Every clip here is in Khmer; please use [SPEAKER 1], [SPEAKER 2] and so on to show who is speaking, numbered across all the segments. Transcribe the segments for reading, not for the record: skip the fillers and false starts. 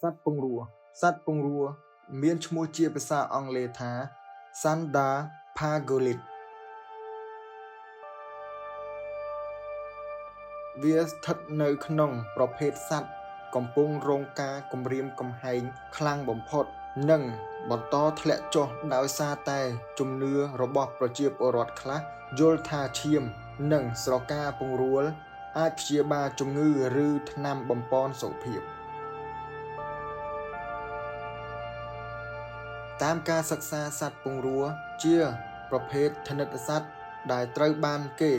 [SPEAKER 1] សត្វពង្រួសត្វពង្រួមានឈ្មោះជាភាសាអង់គ្លេសថា Sanda Pangolin វាស្ថិតនៅក្នុងប្រភេទសត្វកំពុងរងការគំរាមកំហែងខ្លាំងបំផុតនិងបន្តធ្លាក់ចុះដោយសារតែជំនឿរបស់ប្រជាពលរដ្ឋខ្លះយល់ថាឈាមនិងស្រកាពង្រួលអាចព្យាបាលជំងឺឬថ្នាំបំប៉នសុខភាពតាមការសិក្សាសត្វពង្រួជាប្រភេទធនិតសត្វដែលត្រូវបានគេ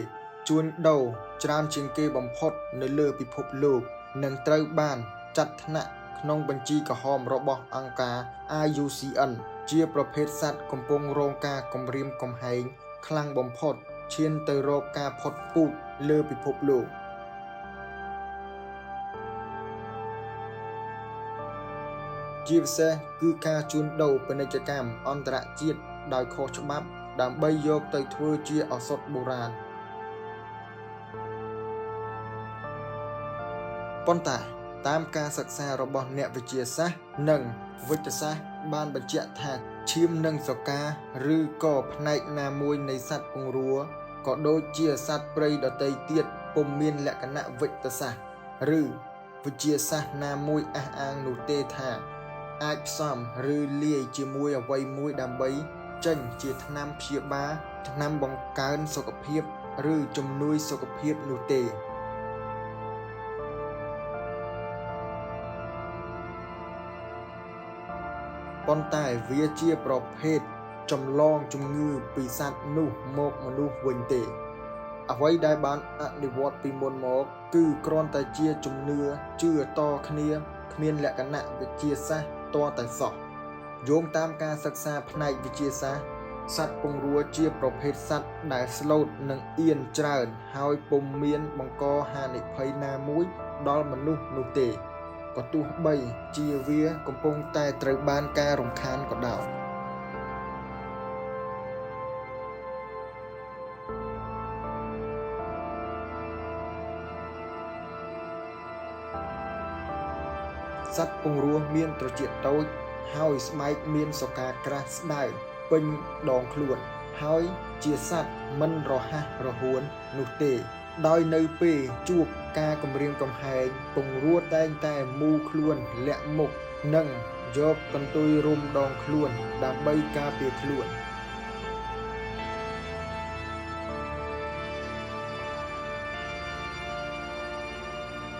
[SPEAKER 1] ជួញដូរច្រើនជាងគេបំផុតនៅលើពិភពលោកនិងត្រូវបានចាត់ថ្នាក់ក្នុងបញ្ជីក្រហមរបស់អង្គការ IUCN ជាប្រភេទសត្វកំពុងរងការគំរាមកំហែងខ្លាំងបំផុតឈានទៅរកការផុតពូជលើពិភពលោកជាពិសេសគឺការជួញដូរពាណិជ្ជកម្មអន្តរជាតិដោយខុសច្បាប់ដើម្បីយកទៅធ្វើជាឱសថបុរាណប៉ុន្តែតាមការសិក្សារបស់អ្នកវិទ្យាសាស្ត្រនិងវេជ្ជសាស្ត្របានបញ្ជាក់ថាឈាមនិងស្រកាឬក៏ផ្នែកណាមួយនៃសត្វពង្រួក៏ដូចជាសត្វព្រៃដទៃទៀតពុំមានលក្ខណៈវេជ្ជសាស្ត្រឬវិទ្យាសាស្ត្រណាមួយអះអាងនោះទេថាអាចផ្សំឬលាយជាមួយអ្វីមួយដើម្បីចេញជាថ្នាំព្យាបាលថ្នាំបង្កើនសុខភាពឬជំនួយសុខភាពនោះទេប៉ុន្តែវាជាប្រភេទចម្លងជំងឺពីសត្វនោះមកមនុស្សវិញទេអ្វីដែលបានអនុវត្តពីមុនមកគឺគ្រាន់តែជាជំនឿជឿតគ្នាគ្មានលក្ខណៈវិទ្យាសាស្ត្រតតែសោះយោងតាមការសិក្សាផ្នែកវិទ្យាសាស្ត្រសត្វពង្រួជាប្រភេទសត្វដែលស្លូតនិងអៀនច្រើនហើយពុំមានបង្កហានិភ័យណាមួយដល់មនុស្សនោះទេក៏ទោះបីជាវាកំពុងតែត្រូវបានការរំខានក៏ដោយសត្វពង្រួមានត្រចៀកតូចហើយស្បែកមានស្រកាក្រាស់ស្ដើងពេញដងខ្លួនហើយជាសត្វមិនរហ័សរហួននោះទេដោយនៅពេលជួបការគំរាមកំហែងពង្រួតែងតែមូលខ្លួនលាក់មុខនិងយកកន្ទុយរុំដងខ្លួនដើម្បីការពារខ្លួន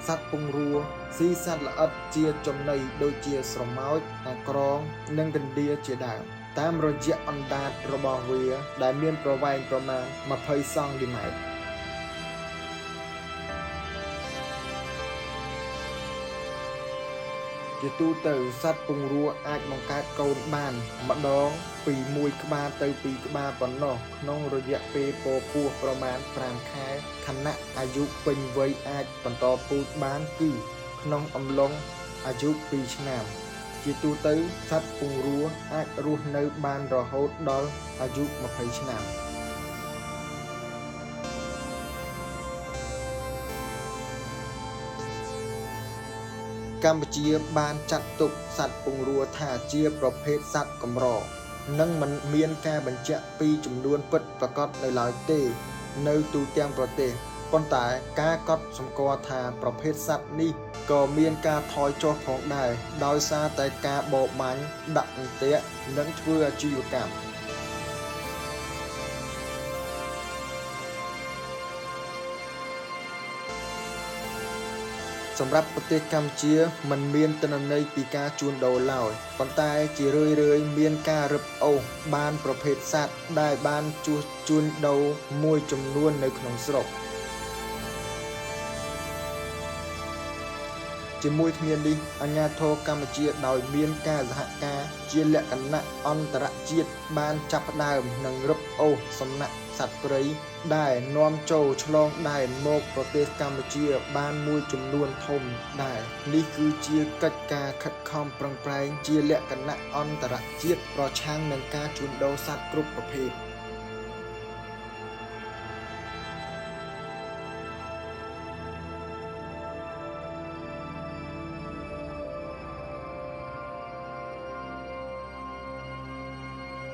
[SPEAKER 1] សត្វពង្រួស៊ីសត្វល្អិតជាចំណីដូចជាស្រមោចអាក្រងនិងកណ្ដៀរជាដើមតាមរយៈអណ្ដាតរបស់វាដែលមានប្រវែងប្រមាណ20សង់ទីម៉ែត្រជាទូទៅសត្វពង្រួអាចបង្កើតកូនបានម្ដងពី1ក្បាលទៅ2ក្បាលប៉ុណ្ណោះក្នុងរយៈពេលពពោះប្រមាណ5ខែខណៈអាយុពេញវ័យអាចបន្តពូជបានគឺក្នុងអំឡុងអាយុ2ឆ្នាំជាទូទៅសត្វពង្រួអាចរស់នៅបានរហូតដល់អាយុ20ឆ្នាំកម្ពុជាបានចាត់ទុកសត្វពង្រួថាជាប្រភេទសត្វកម្រនិងមិនមានការបញ្ជាក់ពីចំនួនពិតប្រាកដនៅឡើយទេនៅទូទាំងប្រទេសប៉ុន្តែការកត់សម្គាល់ថាប្រភេទសត្វនេះក៏មានការថយចុះផងដែរដោយសារតែការបរបាញ់ដាក់អន្ទាក់និងធ្វើអាជីវកម្មសម្រាប់ប្រទេសកម្ពុជាមិនមានទិន្នន័យពីការជួញដូរឡើយប៉ុន្តែជារឿយៗមានការរឹបអូសបានប្រភេទសត្វដែលបានជួញដូរមួយចំនួននៅក្នុងស្រុកជាមួយគ្នានេះអាជ្ញាធរកម្ពុជាដោយមានការសហការជាលក្ខណៈអន្តរជាតិបានចាប់ផ្ដើមនិងរឹបអូសសំណាក់សត្វព្រៃដែលនាំចូលឆ្លងដែនមកប្រទេសកម្ពុជាបានមួយចំនួនធំដែរនេះគឺជាកិច្ចការខិតខំប្រឹងប្រែងជាលក្ខណៈអន្តរជាតិប្រឆាំងនឹងការជួញដូរសត្វគ្រប់ប្រភេទ